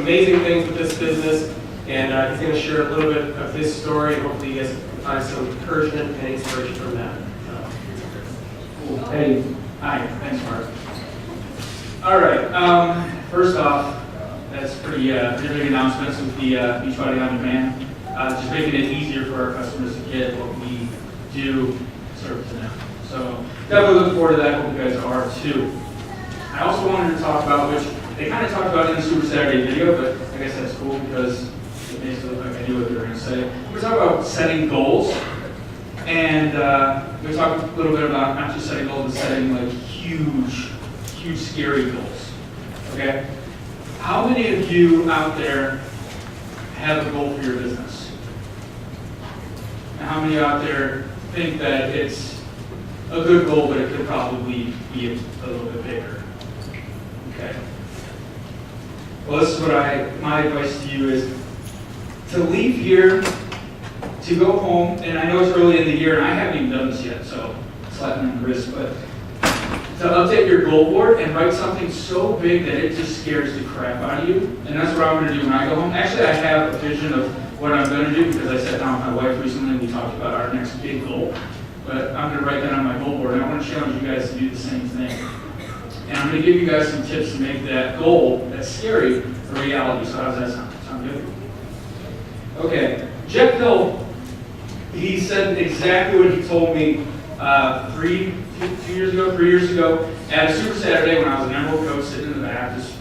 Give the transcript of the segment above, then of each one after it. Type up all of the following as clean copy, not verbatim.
amazing things with this business, and he's going to share a little bit of his story. Hopefully you guys can find some encouragement and inspiration from that. Cool. Hey, hi, thanks Mark. All right, first off, that's pretty big announcements with the Beachbody On Demand. Just making it easier for our customers to get what we do serve to them. So definitely look forward to that. Hope you guys are too. I also wanted to talk about, which they kind of talked about in the Super Saturday video, but I guess that's cool because it makes it look like I knew what they were going to say. We're talking about setting goals, and we talked a little bit about not just setting goals, but setting like huge, scary goals. Okay? How many of you out there have a goal for your business? And how many out there think that it's a good goal, but it could probably be a little bit bigger? Okay. Well, this is what my advice to you is to leave here, to go home, and I know it's early in the year, and I haven't even done this yet, so slapping on the wrist, but to update your goal board and write something so big that it just scares the crap out of you. And that's what I'm going to do when I go home. Actually, I have a vision of what I'm going to do because I sat down with my wife recently and we talked about our next big goal. But I'm going to write that on my goal board, and I want to challenge you guys to do the same thing. And I'm going to give you guys some tips to make that goal, that's scary, a reality. So how does that sound? Sound good? Okay. Jeff Hill, he said exactly what he told me 3 years ago at a Super Saturday when I was an Emerald coach sitting in the back. Just,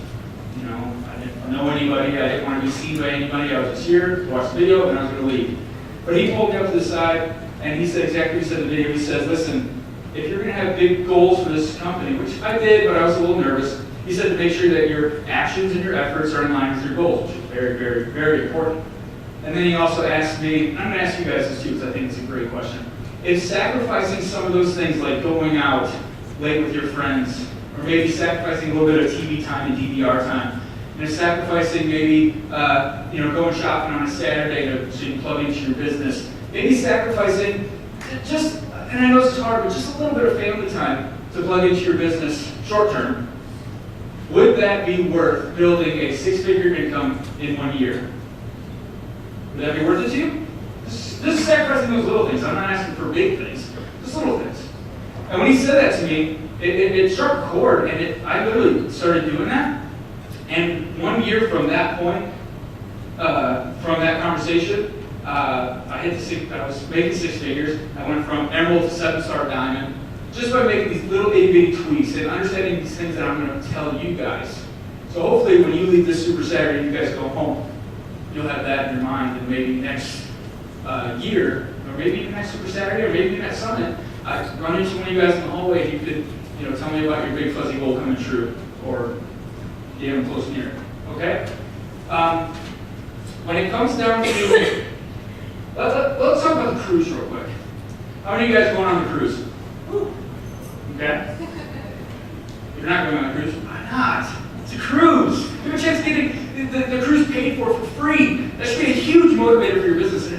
I didn't know anybody. I didn't want to be seen by anybody. I was just here to watch the video, and I was going to leave. But he pulled me up to the side, and he said exactly what he said in the video. He says, listen, if you're going to have big goals for this company, which I did, but I was a little nervous, he said to make sure that your actions and your efforts are in line with your goals, which is very, very, very important. And then he also asked me, and I'm going to ask you guys this too, because I think it's a great question. If sacrificing some of those things like going out late with your friends, or maybe sacrificing a little bit of TV time and DVR time, and sacrificing maybe going shopping on a Saturday so you can plug into your business, maybe sacrificing just, and I know this is hard, but just a little bit of family time to plug into your business short term, would that be worth building a 6-figure income in 1 year? Would that be worth it to you? This is sacrificing those little things. I'm not asking for big things, just little things. And when he said that to me, it struck a chord, and I literally started doing that. And 1 year from that point, from that conversation, I was making 6 figures. I went from Emerald to 7-star Diamond, just by making these little itty-bitty tweaks and understanding these things that I'm going to tell you guys. So hopefully when you leave this Super Saturday and you guys go home, you'll have that in your mind, and maybe next year, or maybe even next Super Saturday, or maybe next summit, I run into one of you guys in the hallway and you could tell me about your big fuzzy goal coming true, or getting close near. Okay? When it comes down to, let's talk about the cruise real quick. How many of you guys going on the cruise? Okay? You're not going on the cruise? Why not? It's a cruise. You have a chance of getting the cruise paid for free. That should be a huge motivator for your business. And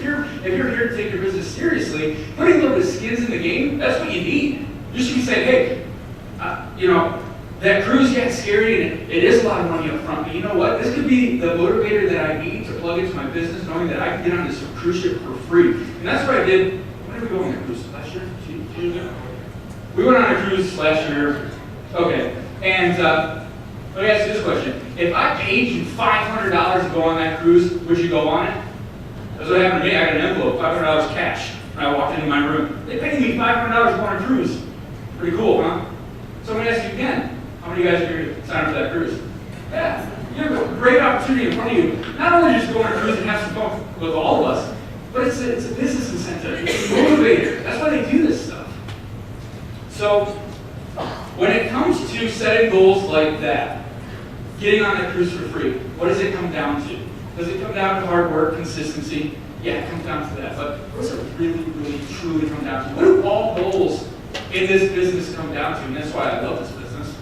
if you're here to take your business seriously, putting a little bit of skins in the game, that's what you need. You should be saying, hey, that cruise gets scary and it is a lot of money up front, but you know what? This could be the motivator that I need to plug into my business, knowing that I can get on this cruise ship for free. And that's what I did. When did we go on a cruise? Last year? 2 years ago? We went on a cruise last year. Okay. And let me ask you this question. If I paid you $500 to go on that cruise, would you go on it? That's what happened to me. I got an envelope, $500 cash, when I walked into my room. They paid me $500 to go on a cruise. Pretty cool, huh? So I'm going to ask you again. How many of you guys are here to sign up for that cruise? Yeah. You have a great opportunity in front of you. Not only just go on a cruise and have some fun with all of us, but it's a business incentive. It's a motivator. That's why they do this stuff. So when it comes to setting goals like that, getting on that cruise for free, what does it come down to? Does it come down to hard work, consistency? Yeah, it comes down to that. But what does it really, really, truly come down to? What do all goals in this business come down to? And that's why I love this business.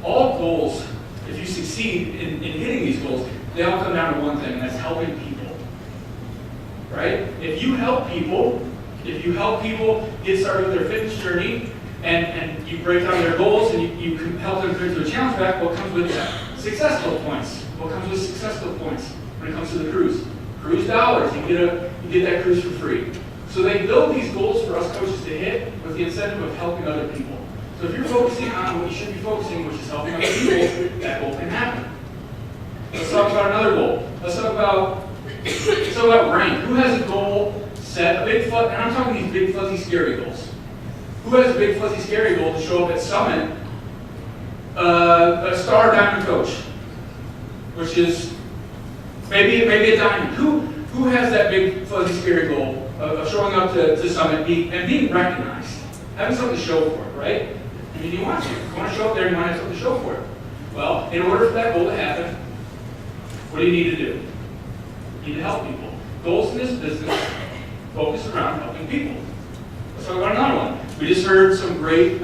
All goals, if you succeed in hitting these goals, they all come down to one thing, and that's helping people. Right? If you help people get started with their fitness journey, and you break down their goals, and you can help them to a challenge back, what comes with that? Successful points. What comes with successful points when it comes to the cruise? Cruise dollars. You get that cruise for free. So they build these goals for us coaches to hit with the incentive of helping other people. So if you're focusing on what you should be focusing, which is helping other people, that goal can happen. Let's talk about another goal. Let's talk about rank. Who has a goal set, and I'm talking these big, fuzzy, scary goals. Who has a big, fuzzy, scary goal to show up at Summit, a star diamond coach, which is maybe a diamond. Who has that big, fuzzy, scary goal of showing up to Summit and being recognized, having something to show for it, right? I mean, you want to. You want to show up there, you want to have something to show for it. Well, in order for that goal to happen, what do you need to do? You need to help people. Goals in this business focus around helping people. Let's talk about another one. We just heard some great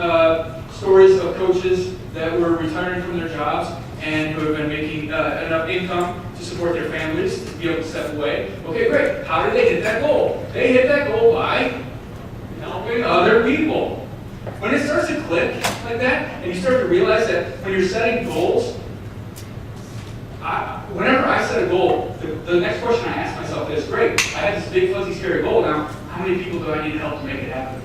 stories of coaches that were retiring from their jobs and who have been making enough income to support their families to be able to step away. Okay, great. How did they hit that goal? They hit that goal by helping other people. When it starts to click like that, and you start to realize that when you're setting goals, whenever I set a goal, the next question I ask myself is, great, I had this big, fuzzy, scary goal now, how many people do I need to help to make it happen?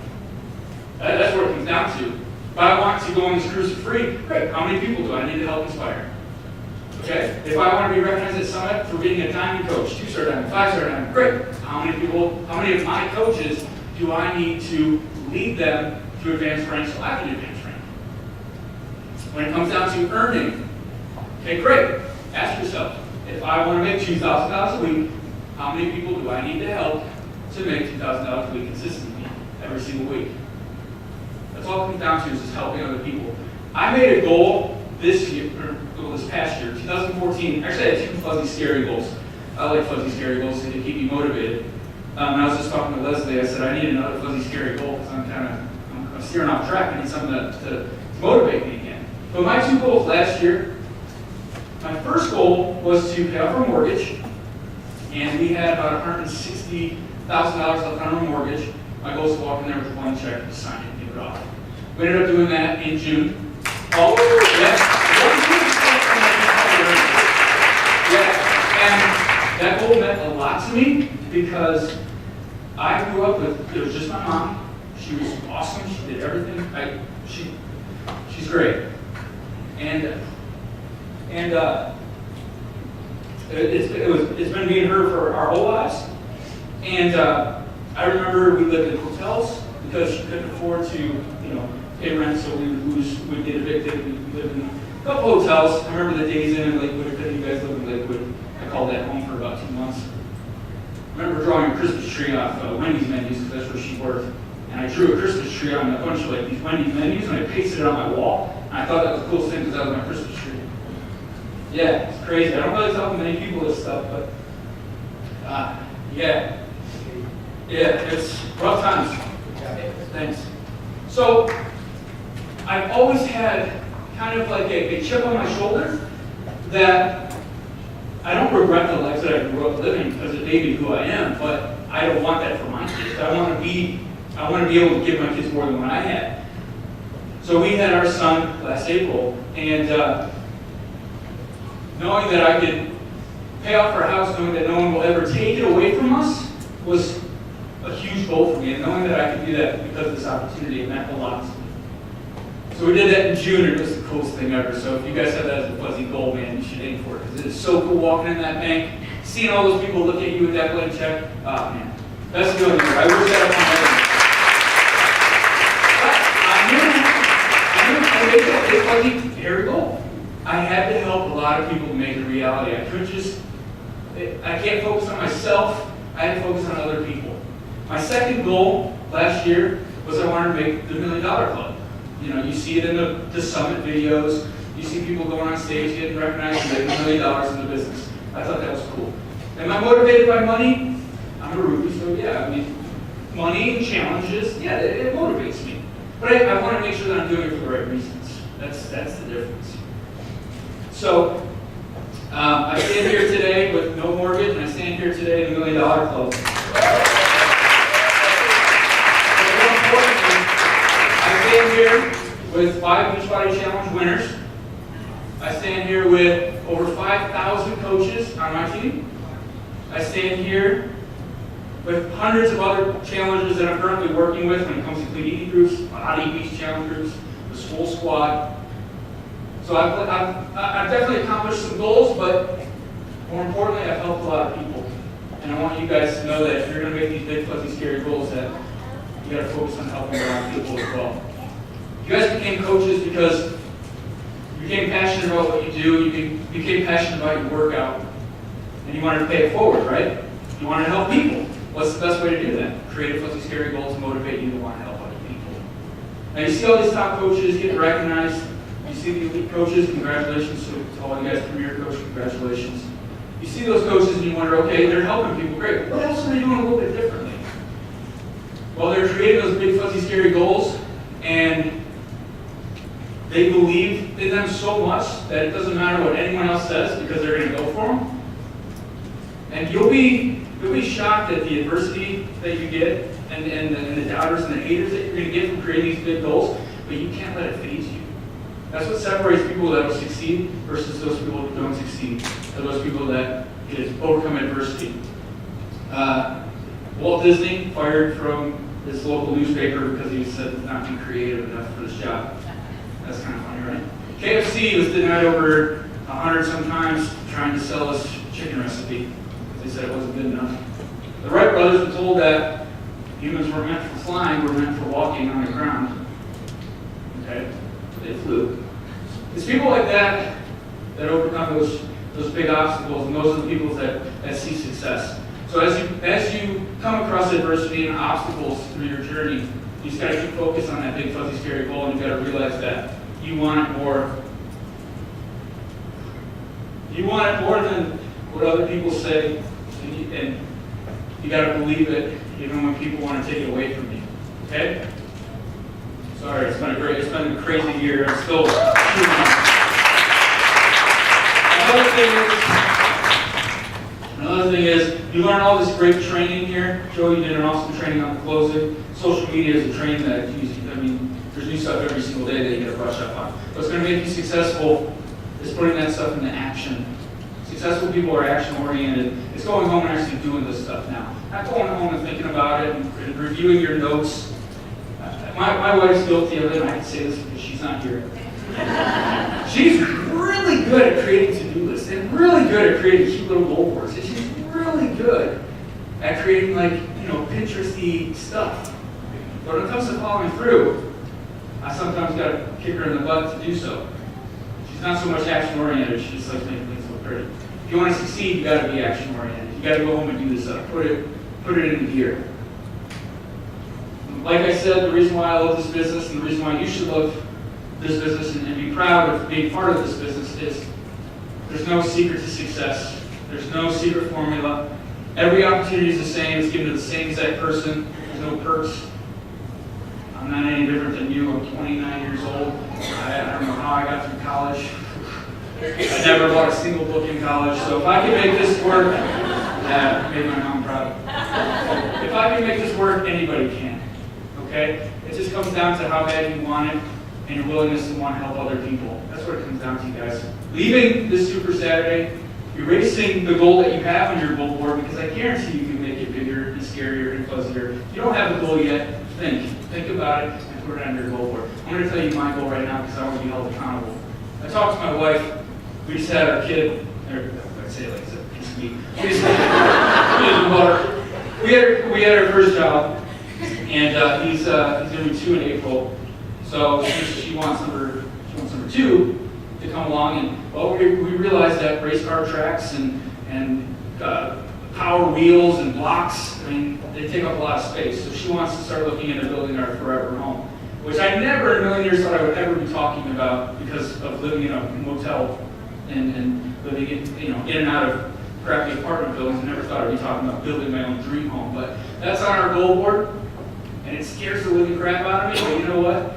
That's what it comes down to. If I want to go on this cruise for free, great, how many people do I need to help inspire? Okay? If I want to be recognized at Summit for being a diamond coach, 2-star diamond, 5-star diamond, great, how many of my coaches do I need to lead them to advanced rank so I can advance rank? When it comes down to earning, okay, great. Ask yourself, if I want to make $2,000 a week, how many people do I need to help to make $2,000 a week consistently every single week? That's all it comes down to is just helping other people. I made a goal this past year, 2014. Actually, I had 2 fuzzy, scary goals. I like fuzzy, scary goals to keep me motivated. And I was just talking to Leslie. I said, I need another fuzzy, scary goal because I'm steering off track. I need something to motivate me again. But my 2 goals last year, my first goal was to pay off our mortgage, and we had about $160,000 left on our mortgage. My goal was to walk in there with 1 check and sign it and give it off. We ended up doing that in June. Oh, and that goal meant a lot to me because I grew up with, it was just my mom. She was awesome. She did everything. She's great. And it's been me and her for our whole lives. And I remember we lived in hotels because she couldn't afford to, pay rent, so we'd get evicted. We lived in a couple hotels. I remember the Days Inn in Lakewood. If you guys live in Lakewood, I called that home for about 2 months. I remember drawing a Christmas tree off Wendy's menus because that's where she worked. And I drew a Christmas tree on a bunch of these Wendy's menus, and I pasted it on my wall. And I thought that was the coolest thing because that was my Christmas tree. Yeah, it's crazy. I don't really tell many people this stuff, but yeah, it's rough times. Thanks. So I've always had kind of like a chip on my shoulder that I don't regret the life that I grew up living because it made me who I am, but I don't want that for my kids. I want to be able to give my kids more than what I had. So we had our son last April, and knowing that I could pay off our house, knowing that no one will ever take it away from us, was a huge goal for me. And knowing that I could do that because of this opportunity, it meant a lot to me. So we did that in June, and it was the coolest thing ever. So if you guys have that as a fuzzy goal, man, you should aim for it. Because it is so cool walking in that bank, seeing all those people look at you with that blank check. Oh, man. That's the feeling ever. I wish that upon everything. I made that big fuzzy, hairy goal. I had to help a lot of people to make it a reality. I can't focus on myself. I had to focus on other people. My second goal last year was I wanted to make the $1 Million Club. You see it in the summit videos. You see people going on stage getting recognized and making $1 million in the business. I thought that was cool. Am I motivated by money? I'm a Ruby, so yeah, money and challenges, yeah, it motivates me. But I want to make sure that I'm doing it for the right reasons. That's the difference. So, I stand here today with no mortgage, and I stand here today in the $1 Million Club. I stand here with 5 Beachbody Challenge winners, I stand here with over 5,000 coaches on my team. I stand here with hundreds of other challenges that I'm currently working with when it comes to clean eating groups, body beach challenge groups, the school squad. So I've definitely accomplished some goals, but more importantly, I've helped a lot of people. And I want you guys to know that if you're going to make these big, fuzzy, scary goals, that you got to focus on helping a lot of people as well. You guys became coaches because you became passionate about what you do, you became passionate about your workout, and you wanted to pay it forward, right? You wanted to help people. What's the best way to do that? Create a fuzzy, scary goal to motivate you to want to help other people. Now you see all these top coaches getting recognized. You see the elite coaches, congratulations to all you guys, premier coach, congratulations. You see those coaches and you wonder, okay, they're helping people, great. What else are they doing a little bit differently? Well, they're creating those big, fuzzy, scary goals, and they believe in them so much that it doesn't matter what anyone else says because they're going to go for them. And you'll be shocked at the adversity that you get and the doubters and the haters that you're going to get from creating these big goals, but you can't let it phase you. That's what separates people that will succeed versus those people that don't succeed, or those people that can overcome adversity. Walt Disney fired from his local newspaper because he said not being creative enough for this job. That's kind of funny, right? KFC was denied over 100 sometimes trying to sell us chicken recipe because they said it wasn't good enough. The Wright brothers were told that humans weren't meant for flying, we're meant for walking on the ground. Okay? They flew. It's people like that that overcome those big obstacles, and those are the people that see success. So as you come across adversity and obstacles through your journey, you just got to keep focused on that big, fuzzy, scary goal, and you got to realize that you want it more. You want it more than what other people say, and you got to believe it even when people want to take it away from you. Okay? Sorry, it's been a crazy year. I'm still shooting on. Another thing is, you learn all this great training here. Joe, you did an awesome training on closing. Social media is a training that there's new stuff every single day that you got to brush up on. What's going to make you successful is putting that stuff into action. Successful people are action-oriented. It's going home and actually doing this stuff now. Not going home and thinking about it and reviewing your notes. My wife's guilty of it, and I can say this because she's not here. She's really good at creating to-do lists and really good at creating cute little goal boards. And she's really good at creating Pinteresty stuff. But when it comes to following through, I sometimes got to kick her in the butt to do so. She's not so much action-oriented, she just likes making things look pretty. If you want to succeed, you got to be action-oriented. You got to go home and do this stuff. Put it into gear. Like I said, the reason why I love this business and the reason why you should love this business and be proud of being part of this business is there's no secret to success. There's no secret formula. Every opportunity is the same. It's given to the same exact person. There's no perks. I'm not any different than you. I'm 29 years old. I don't know how I got through college. I never bought a single book in college. So if I can make this work, made my mom proud. If I can make this work, anybody can. Okay? It just comes down to how bad you want it and your willingness to want to help other people. That's what it comes down to, you guys. Leaving this Super Saturday, erasing the goal that you have on your goal board, because I guarantee you can make it bigger and scarier and fuzzier. If you don't have a goal yet, think about it and put it on your goal board. I'm going to tell you my goal right now because I want to be held accountable. I talked to my wife. We just had our kid. I say it like it's me. We had our first child, and he's going to be 2 in April. So she wants number 2 to come along, and we realized that race car tracks and power wheels and blocks, they take up a lot of space. So she wants to start looking into building our forever home, which I never in a million years thought I would ever be talking about because of living in a motel and living in and out of crappy apartment buildings. I never thought I'd be talking about building my own dream home, but that's on our goal board, and it scares the living crap out of me, but you know what?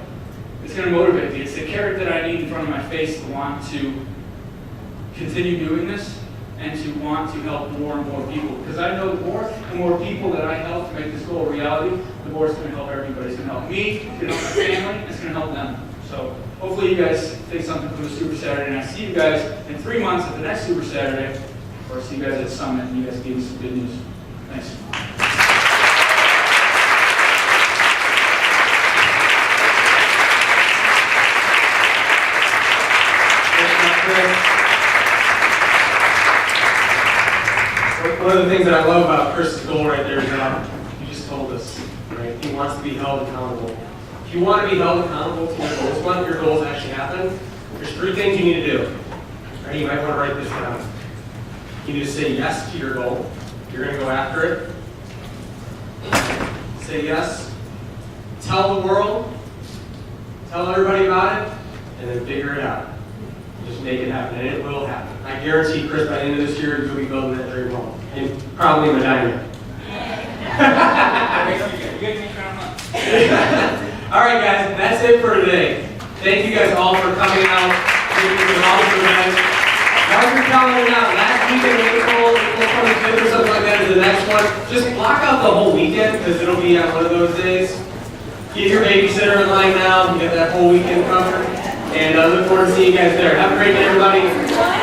It's going to motivate me. It's the carrot that I need in front of my face to want to continue doing this and to want to help more and more people. Because I know the more people that I help to make this goal a reality, the more it's going to help everybody. It's going to help me, it's going to help my family, it's going to help them. So hopefully you guys take something from the Super Saturday, and I see you guys in 3 months at the next Super Saturday, or see you guys at Summit, and you guys give me some good news. Thanks. One of the things that I love about Chris's goal right there is he just told us, right? He wants to be held accountable. If you want to be held accountable to your goals, want your goals actually happen, there's 3 things you need to do. Right? You might want to write this down. You need to say yes to your goal. You're going to go after it. Say yes. Tell the world. Tell everybody about it. And then figure it out. Just make it happen, and it will happen. I guarantee, Chris, by the end of this year, you'll be building that dream home. And probably in Medina. All right, guys, that's it for today. Thank you guys all for coming out. Thank you for all the events. Mark your calendar out. Last weekend, April 25th or something like that is the next one. Just block out the whole weekend, because it'll be on one of those days. Get your babysitter in line now. Get that whole weekend covered. And I look forward to seeing you guys there. Have a great day, everybody.